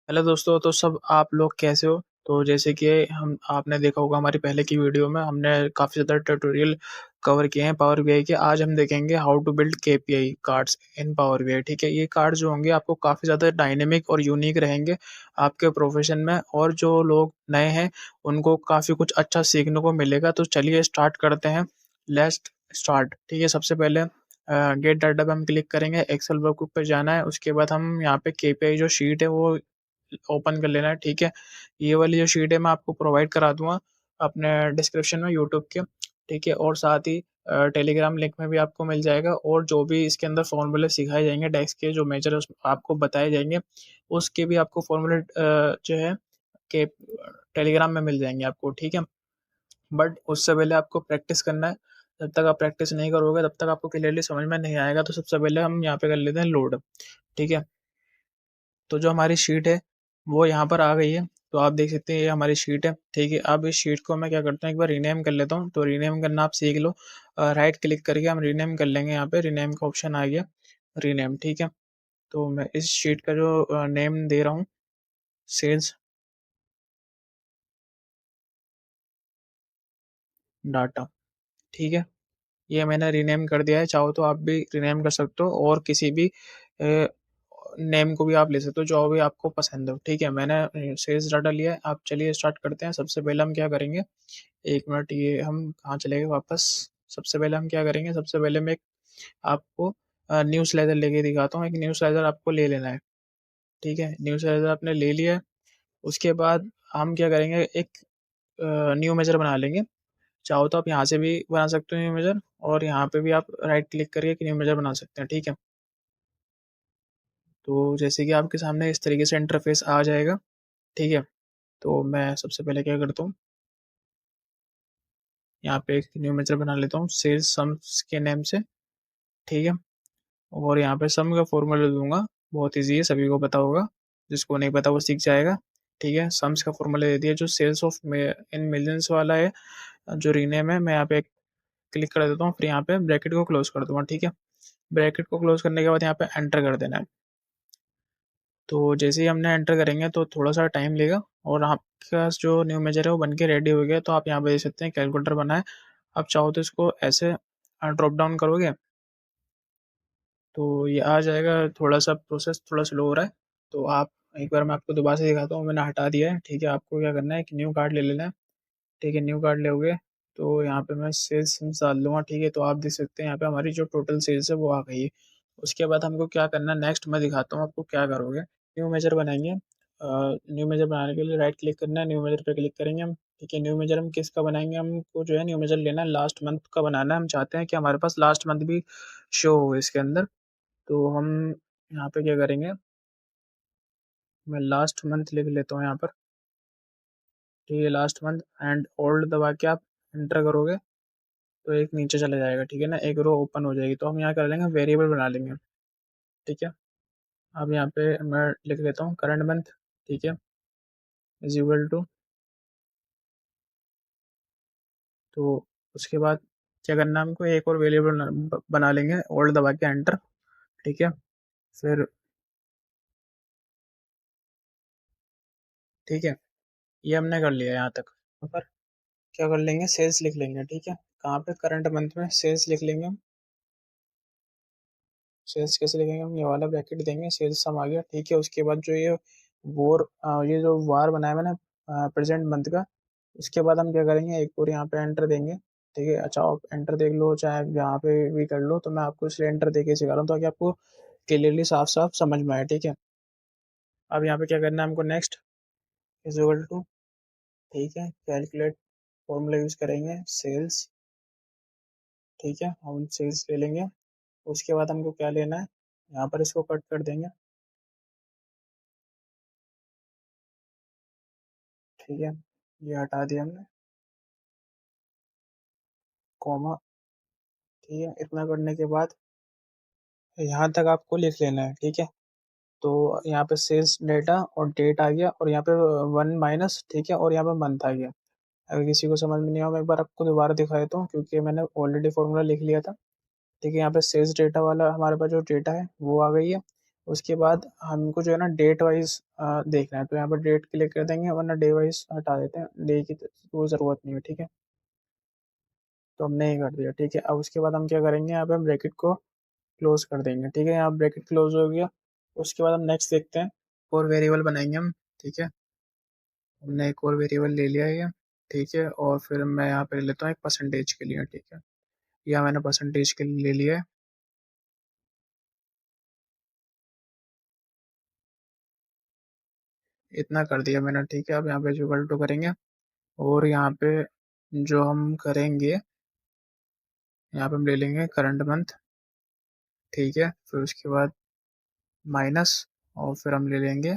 Hello दोस्तों, तो सब आप लोग कैसे हो? तो जैसे कि हम आपने देखा होगा हमारी पहले की वीडियो में हमने काफ़ी ज़्यादा ट्यूटोरियल कवर किए हैं पावर बीआई के। आज हम देखेंगे how to build KPI cards in Power BI. ठीक है, ये कार्ड जो होंगे आपको काफ़ी ज़्यादा डायनेमिक और यूनिक रहेंगे आपके प्रोफेशन में, और जो लोग नए हैं उनको काफ़ी कुछ अच्छा सीखने को मिलेगा। तो चलिए स्टार्ट करते हैं। Let's start. ठीक है, सबसे पहले गेट डाटा पे हम क्लिक करेंगे, एक्सेल वर्कबुक पे जाना है। उसके बाद हम यहाँ पे केपीआई जो शीट है वो ओपन कर लेना है। ठीक है, ये वाली जो शीट है मैं आपको प्रोवाइड करा दूंगा अपने डिस्क्रिप्शन में यूट्यूब के। ठीक है, और साथ ही टेलीग्राम लिंक में भी आपको मिल जाएगा, और जो भी इसके अंदर फॉर्मूले सिखाए जाएंगे डेस्क के जो मेजर आपको बताए जाएंगे उसके भी आपको फॉर्मूले जो है कि टेलीग्राम में मिल जाएंगे आपको। ठीक है, बट उससे पहले आपको प्रैक्टिस करना है। जब तक आप प्रैक्टिस नहीं करोगे तब तक आपको क्लियरली समझ में नहीं आएगा। तो सबसे पहले हम यहाँ पे कर लेते हैं लोड। ठीक है, तो जो हमारी शीट है वो यहाँ पर आ गई है। तो आप देख सकते हैं ये हमारी शीट है। ठीक है, अब इस शीट को मैं क्या करता हूँ, एक बार रीनेम कर लेता हूँ। तो रीनेम करना आप सीख लो। राइट क्लिक करके हम रीनेम कर लेंगे। यहाँ पे रीनेम का ऑप्शन आ गया, रीनेम। ठीक है, तो मैं इस शीट का जो नेम दे रहा हूँ, सेल्स डाटा। ठीक है, ये मैंने रीनेम कर दिया है। चाहो तो आप भी रीनेम कर सकते हो, और किसी भी नेम को भी आप ले सकते हो जो भी आपको पसंद हो। ठीक है, मैंने सेल्स डाटा लिया है। आप चलिए स्टार्ट करते हैं। सबसे पहले हम क्या करेंगे, एक मिनट, ये हम कहाँ चले गए वापस। सबसे पहले हम क्या करेंगे, सबसे पहले मैं आपको न्यूज़ लेटर लेके दिखाता हूँ। एक न्यूज़ लेटर आपको ले लेना है। ठीक है, न्यूज़ लेटर आपने ले लिया है। उसके बाद हम क्या करेंगे, एक न्यू मेजर बना लेंगे। चाहो तो आप यहाँ से भी बना सकते हो न्यू मेजर, और यहाँ पे भी आप राइट क्लिक करके एक न्यू मेजर बना सकते हैं। ठीक है, तो जैसे कि आपके सामने इस तरीके से इंटरफेस आ जाएगा। ठीक है, तो मैं सबसे पहले क्या करता हूँ, यहाँ पे एक न्यू मेजर बना लेता हूँ सेल्स सम्स के नेम से। ठीक है, और यहाँ पे सम का फॉर्मूला दूंगा। बहुत ईजी है, सभी को पता होगा, जिसको नहीं पता वो सीख जाएगा। ठीक है, सम्स का फॉर्मूला दे दिया जो सेल्स ऑफ इन मिलियंस वाला है, जो रीनेम है। मैं यहाँ पे क्लिक कर देता हूँ, फिर यहाँ पे ब्रैकेट को क्लोज कर दूंगा। ठीक है, ब्रैकेट को क्लोज करने के बाद यहाँ पे एंटर कर देना है। तो जैसे ही हमने एंटर करेंगे तो थोड़ा सा टाइम लेगा, और आपका जो न्यू मेजर है वो बन के रेडी हो गया। तो आप यहाँ पे देख सकते हैं कैलकुलेटर बना है। आप चाहो तो इसको ऐसे ड्रॉप डाउन करोगे तो ये आ जाएगा। थोड़ा सा प्रोसेस थोड़ा स्लो हो रहा है, तो आप एक बार मैं आपको दोबारा से दिखाता हूँ। मैंने हटा दिया है। ठीक है, आपको क्या करना है, एक न्यू कार्ड ले लेना है। ठीक है, न्यू कार्ड लोगे तो यहाँ पे मैं सेल्स डाल दूंगा। ठीक है, तो आप देख सकते हैं यहाँ पे हमारी जो टोटल सेल्स है वो आ गई है। उसके बाद हमको क्या करना है, नेक्स्ट मैं दिखाता हूँ आपको क्या करोगे। न्यू मेजर बनाएंगे। न्यू मेजर बनाने के लिए राइट क्लिक करना है, न्यू मेजर पे क्लिक करेंगे हम। ठीक है, न्यू मेजर हम किसका बनाएंगे, हमको जो है न्यू मेजर लेना है लास्ट मंथ का बनाना है। हम चाहते हैं कि हमारे पास लास्ट मंथ भी शो हो इसके अंदर। तो हम यहाँ पे क्या करेंगे, मैं लास्ट मंथ लिख लेता हूँ यहाँ पर। ठीक है, लास्ट मंथ एंड ओल्ड दबा के आप एंटर करोगे तो एक नीचे चला जाएगा। ठीक है ना, एक रो ओपन हो जाएगी। तो हम यहाँ कर लेंगे वेरिएबल बना लेंगे। ठीक है, अब यहाँ पे मैं लिख लेता हूँ करंट मंथ। ठीक है, इज इक्वल टू, तो उसके बाद क्या करना है, हमको एक और वेरिएबल बना लेंगे, ओल्ड दबा के एंटर। ठीक है, फिर ठीक है, ये हमने कर लिया यहाँ तक। पर क्या कर लेंगे, सेल्स लिख लेंगे। ठीक है, कहाँ पे, करंट मंथ में सेल्स लिख लेंगे हम। सेल्स कैसे लिखेंगे, हम ये वाला ब्रैकेट देंगे, सेल्स सम आ गया। ठीक है, उसके बाद जो ये ये जो वार बनाया मैंने प्रेजेंट मंथ का, उसके बाद हम क्या करेंगे, एक और यहाँ पे एंटर देंगे। ठीक है, अच्छा आप एंटर देख लो चाहे यहाँ पे भी कर लो, तो मैं आपको इसलिए एंटर दे के सिखा रहा हूँ ताकि आपको क्लियरली साफ साफ समझ में आए। ठीक है, अब यहाँ पे क्या करना है हमको, नेक्स्ट इज इक्वल टू, ठीक है, कैलकुलेट फॉर्मूला यूज करेंगे सेल्स। ठीक है, हम सेल्स ले लेंगे। उसके बाद हमको क्या लेना है, यहाँ पर इसको कट कर देंगे। ठीक है, ये हटा दिया हमने, कॉमा। ठीक है, इतना करने के बाद यहाँ तक आपको लिख लेना है। ठीक है, तो यहाँ पे सेल्स डेटा और डेट आ गया, और यहाँ पे वन माइनस, ठीक है, और यहाँ पे मंथ आ गया। अगर किसी को समझ में नहीं आया, मैं एक बार आपको दोबारा दिखा देता हूँ क्योंकि मैंने ऑलरेडी फॉर्मूला लिख लिया था। ठीक है, यहाँ पे सेल्स डेटा वाला हमारे पास जो डेटा है वो आ गई है। उसके बाद हमको जो है ना डेट वाइज देखना है, तो यहाँ पर डेट क्लिक कर देंगे, वरना डे वाइज हटा देते हैं, डे की तो ज़रूरत नहीं है, ठीक है। तो हमने ये कर दिया, ठीक है। अब उसके बाद हम क्या करेंगे, यहाँ पे हम ब्रैकेट को क्लोज कर देंगे, ठीक है। यहाँ ब्रैकेट क्लोज हो गया। उसके बाद हम नेक्स्ट देखते हैं, और वेरिएबल बनाएंगे हम, ठीक है। हमने एक और वेरिएबल ले लिया है ये, ठीक है। और फिर मैं यहाँ पे ले लेता हूँ एक परसेंटेज के लिए, ठीक है। यह मैंने परसेंटेज के लिए ले लिया है। इतना कर दिया मैंने, ठीक है। अब यहाँ पे जो इक्वल टू करेंगे, और यहाँ पे जो हम करेंगे, यहाँ पे हम ले लेंगे करंट मंथ, ठीक है। फिर उसके बाद माइनस, और फिर हम ले लेंगे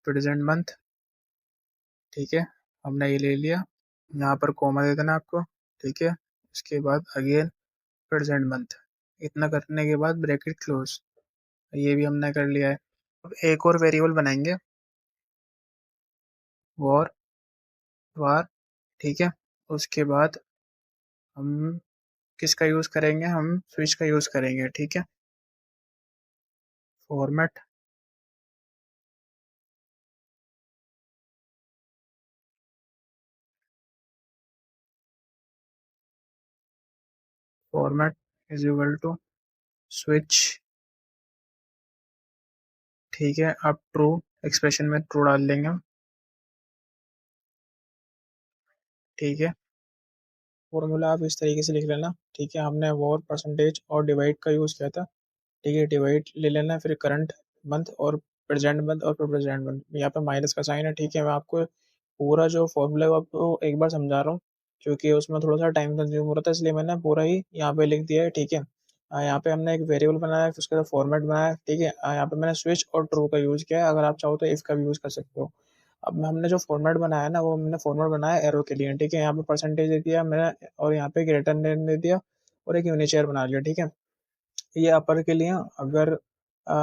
प्रेजेंट मंथ, ठीक है। हमने ये ले लिया। यहाँ पर कॉमा दे देना आपको, ठीक है। उसके बाद अगेन प्रेजेंट मंथ। इतना करने के बाद ब्रैकेट क्लोज, ये भी हमने कर लिया है। अब एक और वेरिएबल बनाएंगे, वॉर वार, ठीक है। उसके बाद हम किसका यूज़ करेंगे, हम स्विच का यूज़ करेंगे, ठीक है। Format, format is equal to switch, ठीक है। अब ट्रू, एक्सप्रेशन में ट्रू डाल देंगे हम, ठीक है। फॉर्मूला आप इस तरीके से लिख लेना, ठीक है। हमने वॉर परसेंटेज और डिवाइड का यूज़ किया था, ठीक है। डिवाइड ले लेना, फिर करंट मंथ और प्रेजेंट मंथ और फिर प्रेजेंट मंथ, यहाँ पे माइनस का साइन है, ठीक है। मैं आपको पूरा जो फॉर्मूला है वो आपको एक बार समझा रहा हूँ, क्योंकि उसमें थोड़ा सा टाइम कंज्यूम हो रहा था, इसलिए मैंने पूरा ही यहाँ पे लिख दिया है, ठीक है। यहाँ पे हमने एक वेरिएबल बनाया है, फिर उसके बाद फॉर्मेट बनाया है, ठीक है। यहाँ पे मैंने स्विच और ट्रू का यूज़ किया है, अगर आप चाहो तो इफ का भी यूज़ कर सकते हो। अब हमने जो फॉर्मेट बनाया है ना, वो हमने फॉर्मेट बनाया एरो के लिए, ठीक है। यहाँ पे परसेंटेज दे दिया मैंने, और यहाँ पे एक रिटर्न दे दिया, और एक यूनिचेयर बना लिया, ठीक है। ये अपर के लिए। अगर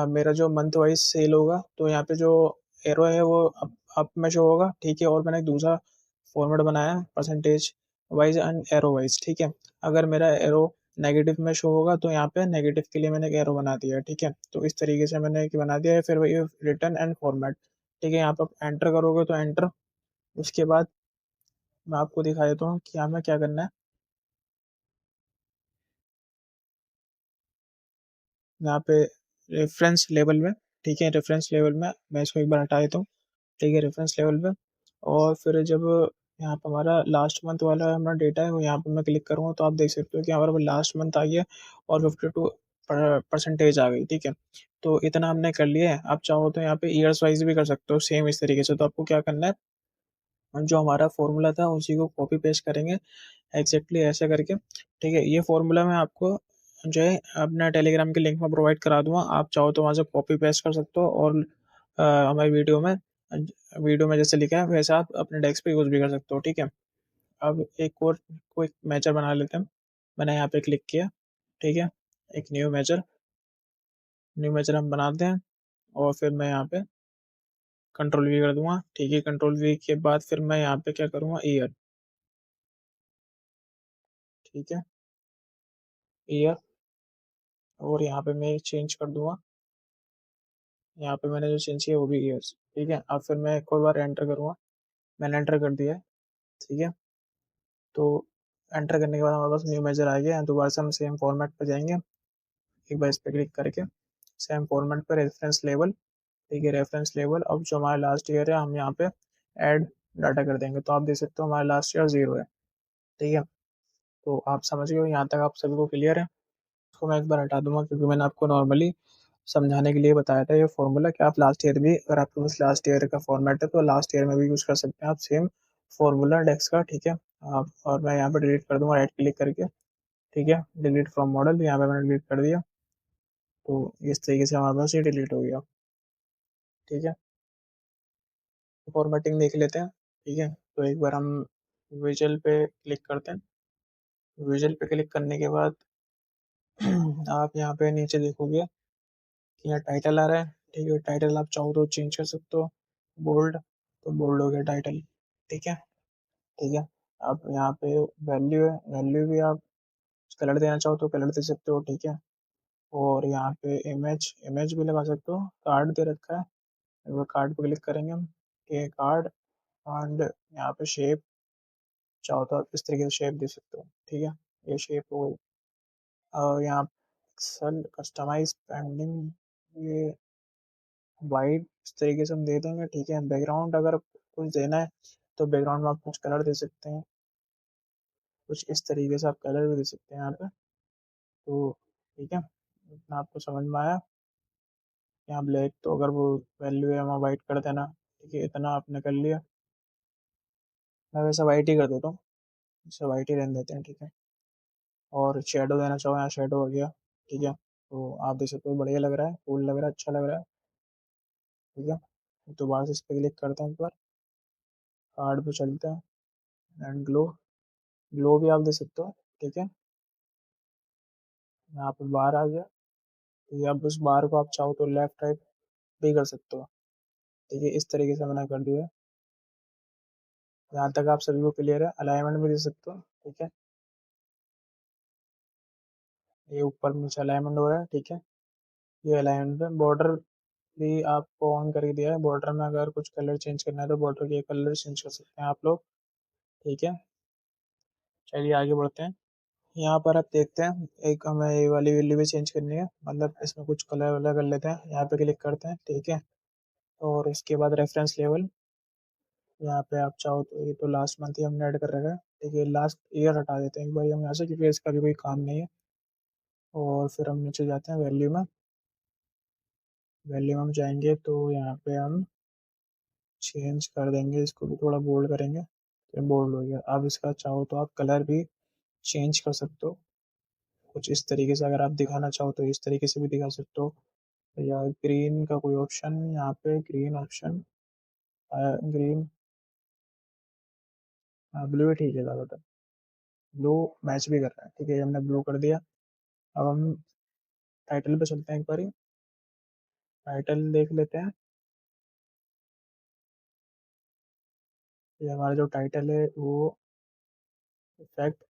मेरा जो मंथ वाइज सेल होगा, तो यहाँ पे जो एरो है वो अप में शो होगा, ठीक है। और मैंने एक दूसरा फॉर्मेट बनाया percentage wise and arrow wise, ठीक है। अगर मेरा एरो नेगेटिव में शो होगा, तो यहाँ पे नेगेटिव के लिए मैंने एक एरो बना दिया है, ठीक है। तो इस तरीके से मैंने एक बना दिया है। फिर वही रिटर्न एंड फॉर्मेट, ठीक है। यहाँ पर एंटर करोगे तो एंटर। उसके बाद मैं आपको दिखा देता हूँ कि हमें क्या करना है। यहाँ पे रेफरेंस लेवल में, ठीक है। रेफरेंस लेवल में मैं इसको एक बार हटा देता हूँ, ठीक है। रेफरेंस लेवल पे, और फिर जब यहाँ पर हमारा लास्ट मंथ वाला हमारा डेटा है, वो यहाँ पर मैं क्लिक करूँगा, तो आप देख सकते हो कि हमारा लास्ट मंथ आ गया, और 52 परसेंटेज आ गई, ठीक है। तो इतना हमने कर लिया है। आप चाहो तो यहाँ पे ईयर्स वाइज भी कर सकते हो सेम इस तरीके से। तो आपको क्या करना है, जो हमारा फॉर्मूला था उसी को कॉपी पेस्ट करेंगे एग्जैक्टली ऐसे करके, ठीक है। ये फॉर्मूला मैं आपको जो है अपना टेलीग्राम के लिंक में प्रोवाइड करा दूंगा, आप चाहो तो वहाँ से कॉपी पेस्ट कर सकते हो, और हमारी वीडियो में जैसे लिखा है वैसे आप अपने डेस्क पे यूज़ भी कर सकते हो, ठीक है। अब एक और कोई मेजर बना लेते हैं। मैंने यहाँ पे क्लिक किया, ठीक है। एक न्यू मेजर हम बनाते हैं, और फिर मैं यहाँ पे कंट्रोल वी कर दूंगा, ठीक है। कंट्रोल वी के बाद फिर मैं यहाँ पे क्या करूँगा, ईयर, ठीक है। ईयर, और यहाँ पे मैं चेंज कर दूंगा, यहाँ पे मैंने जो चेंज किया वो भी ईयर्स, ठीक है। अब फिर मैं एक और बार एंटर करूँगा, मैंने एंटर कर दिया है, ठीक है। तो एंटर करने के बाद हमारे पास न्यू मेजर आ गया है। दोबारा से हम सेम फॉर्मेट पर जाएंगे, एक बार इस पर क्लिक करके सेम फॉर्मेट पर रेफरेंस लेवल, ठीक है। रेफरेंस लेवल, अब जो हमारा लास्ट ईयर है हम यहाँ पे ऐड डाटा कर देंगे, तो आप देख सकते हो हमारा लास्ट ईयर 0 है, ठीक है। तो आप समझ गए हो, यहाँ तक आप सभी को क्लियर है। इसको मैं एक बार हटा दूंगा, क्योंकि मैंने आपको नॉर्मली समझाने के लिए बताया था ये फॉर्मूला, कि आप लास्ट ईयर भी, अगर आपके पास लास्ट ईयर का फॉर्मेट है तो लास्ट ईयर में भी यूज़ कर सकते हैं आप सेम फॉर्मूला डेक्स का, ठीक है। आप, और मैं यहाँ पे डिलीट कर दूंगा राइट क्लिक करके, ठीक है। डिलीट फ्रॉम मॉडल, यहाँ पे मैंने डिलीट कर दिया। तो इस तरीके से हमारे पास ये डिलीट हो गया, ठीक है। फॉर्मेटिंग देख लेते हैं, ठीक है। तो एक बार हम विजुअल पे क्लिक करते हैं। विजुअल पे क्लिक करने के बाद आप यहाँ पे नीचे देखोगे कि यहाँ टाइटल आ रहा है, ठीक है। टाइटल आप चाहो तो चेंज कर सकते हो, बोल्ड, तो बोल्ड हो गया टाइटल, ठीक है। ठीक है। अब यहाँ पे वैल्यू है, वैल्यू भी आप कलर देना चाहो तो कलर दे सकते हो, ठीक है। और यहाँ पे इमेज इमेज भी लगा सकते हो, कार्ड दे रखा है, एक बार कार्ड पे क्लिक करेंगे हम, ठीक है कार्ड, एंड यहाँ पे शेप, चाहो तो आप इस तरीके से शेप दे सकते हो, ठीक है, ये शेप हो गई। और यहाँ पिक्सल कस्टमाइज पेंडिंग, ये वाइट इस तरीके से हम दे देंगे, ठीक है। बैकग्राउंड अगर कुछ देना है तो बैकग्राउंड में आप कुछ कलर दे सकते हैं, कुछ इस तरीके से आप कलर भी दे सकते हैं यहाँ पे, तो ठीक है, इतना आपको समझ में आया। यहाँ ब्लैक तो अगर वो वैल्यू है वहाँ वाइट कर देना, ठीक है, इतना आपने कर लिया। मैं वैसे वाइट ही कर देता हूँ, इसे वाइट ही रहने देते हैं, ठीक है। और शेडो देना चाहो, यहाँ शेडो हो गया, ठीक है, तो आप देख सकते हो बढ़िया लग रहा है, कूल लग रहा है, अच्छा लग रहा है, ठीक है। दोबारा से इस पर क्लिक करते हैं एक बार, कार्ड पे चलते हैं, एंड ग्लो, ग्लो भी आप दे सकते हो, ठीक है। यहाँ पे बार आ गया, तो ये आप उस बार को आप चाहो तो लेफ्ट राइट भी कर सकते हो, ठीक है, इस तरीके से मैंने कर दिया है। यहाँ तक आप सभी को क्लियर है, अलाइनमेंट भी दे सकते हो, ठीक है, ये ऊपर नीचे अलाइनमेंट हो रहा है, ठीक है, ये अलाइनमेंट है। बॉर्डर भी आपको ऑन करके दिया है, बॉर्डर में अगर कुछ कलर चेंज करना है तो बॉर्डर के कलर चेंज कर सकते हैं आप लोग, ठीक है। चलिए आगे बढ़ते हैं। यहाँ पर आप देखते हैं, एक हमें ये वाली वैल्यू भी चेंज करनी है, मतलब इसमें कुछ कलर वलर कर लेते हैं, यहाँ पे क्लिक करते हैं, ठीक है। और इसके बाद रेफरेंस लेवल, यहाँ पे आप चाहो तो, ये तो लास्ट मंथ ही हमने ऐड कर रखा है, ठीक है, लास्ट ईयर हटा देते हैं एक बार हम यहाँ से, क्योंकि इसका भी कोई काम नहीं है। और फिर हम नीचे जाते हैं वैल्यू में, वैल्यू में हम जाएंगे तो यहाँ पे हम चेंज कर देंगे, इसको भी थोड़ा बोल्ड करेंगे, तो बोल्ड हो गया। अब इसका चाहो तो आप कलर भी चेंज कर सकते हो, कुछ इस तरीके से, अगर आप दिखाना चाहो तो इस तरीके से भी दिखा सकते हो, या ग्रीन का कोई ऑप्शन, यहाँ पे ग्रीन ऑप्शन, ग्रीन, ब्लू ही ठीक है ज़्यादातर, ब्लू मैच भी कर रहा है, ठीक है, ये हमने ब्लू कर दिया। अब हम टाइटल पे चलते हैं एक बार, टाइटल देख लेते हैं। ये हमारा जो टाइटल है वो इफेक्ट,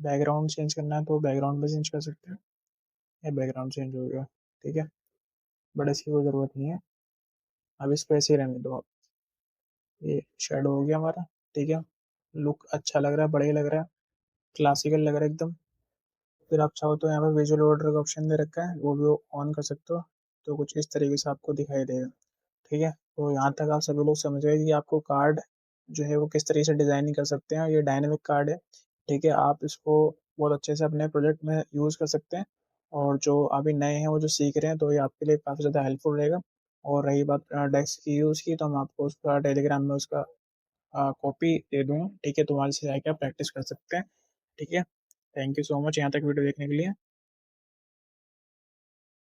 बैकग्राउंड चेंज करना है तो बैकग्राउंड में चेंज कर सकते हैं, ये बैकग्राउंड चेंज हो गया, ठीक है, बट इसकी कोई ज़रूरत नहीं है, अब इसको ऐसे ही रहने दो आप। ये शेडो हो गया हमारा, ठीक है, लुक अच्छा लग रहा है, बढ़िया लग रहा है, क्लासिकल लग रहा है एकदम। फिर आप चाहो तो यहाँ पे विजुअल ऑर्डर का ऑप्शन दे रखा है, वो भी ऑन कर सकते हो, तो कुछ इस तरीके से आपको दिखाई देगा, ठीक है। तो यहाँ तक आप सभी लोग समझ गए कि आपको कार्ड जो है वो किस तरीके से डिज़ाइनिंग कर सकते हैं। ये डायनेमिक कार्ड है, ठीक है, आप इसको बहुत अच्छे से अपने प्रोजेक्ट में यूज़ कर सकते हैं। और जो अभी नए हैं वो जो सीख रहे हैं तो ये आपके लिए काफ़ी ज़्यादा हेल्पफुल रहेगा। और रही बात डेस्क की यूज़ की, तो हम आपको उसका टेलीग्राम में उसका कॉपी दे दूँगा, ठीक है, तो वहाँ से जाके आप प्रैक्टिस कर सकते हैं, ठीक है। थैंक यू सो मच यहाँ तक वीडियो देखने के लिए।